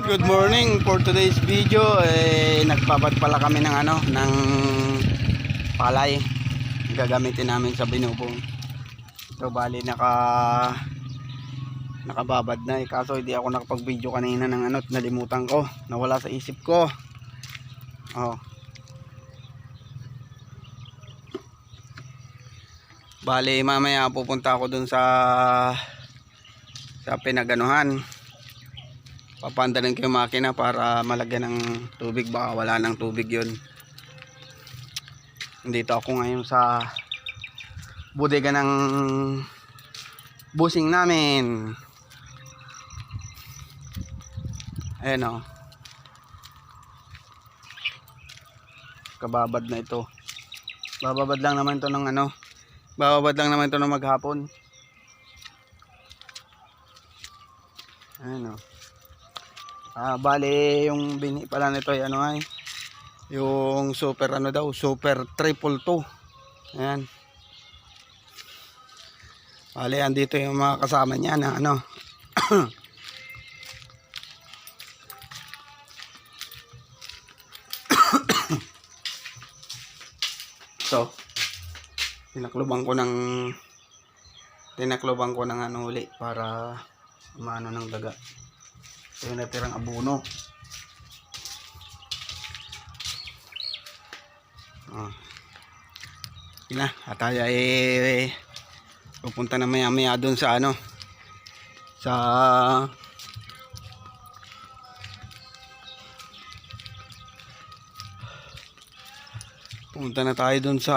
Good morning. For today's video nagbabat pala kami ng ng palay. Gagamitin namin sa binubong. So bali nakababad na kaso hindi ako nakapag-video kanina ng nalimutan ko. Nawala sa isip ko. Bali mamaya pupunta ako dun sa pinaganuhan. Papandalan ko yung makina para malagyan ng tubig, baka wala ng tubig yun. Dito ako ngayon sa bodega ng busing namin. Ayan kababad na ito. Bababad lang naman ito ng bababad lang naman ito ng maghapon. Ayan bale yung bini pala nito ay yung super super 222. Ayan. Bale andito yung mga kasama niya na So tinakloban ko ng uli para umano ng daga. Ito yung natirang abono. Yun na, at tayo pupunta na maya dun sa pupunta na tayo dun sa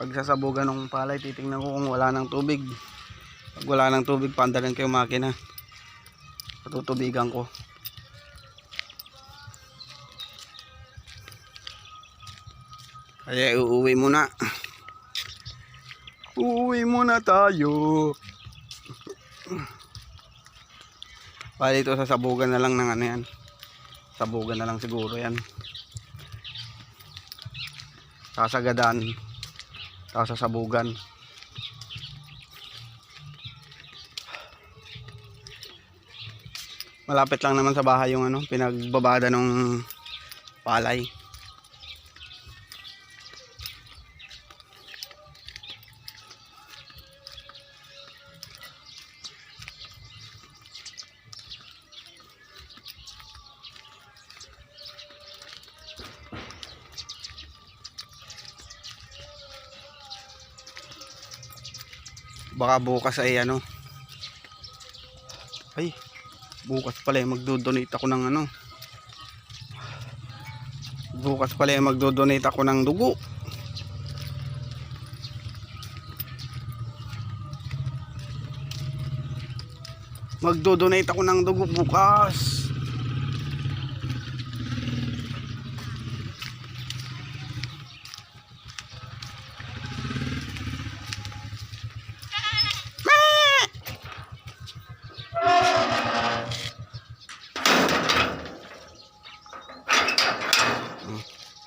pagsasabugan ng palay. Titingnan ko kung wala ng tubig. Pag wala ng tubig, pandalan ko yung makina. Patutubigan ko. Kaya uuwi muna. Uuwi muna tayo. Bali ito sasabugan na lang ng yan. Sabugan na lang siguro yan. Sasagadan. Tapos sasabugan. Malapit lang naman sa bahay yung pinagbabada ng palay. Baka bukas ay bukas pala magdo-donate ako ng bukas pala magdo-donate ako ng dugo. Magdo-donate ako ng dugo bukas.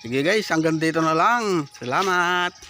Sige guys, hanggang dito na lang. Salamat.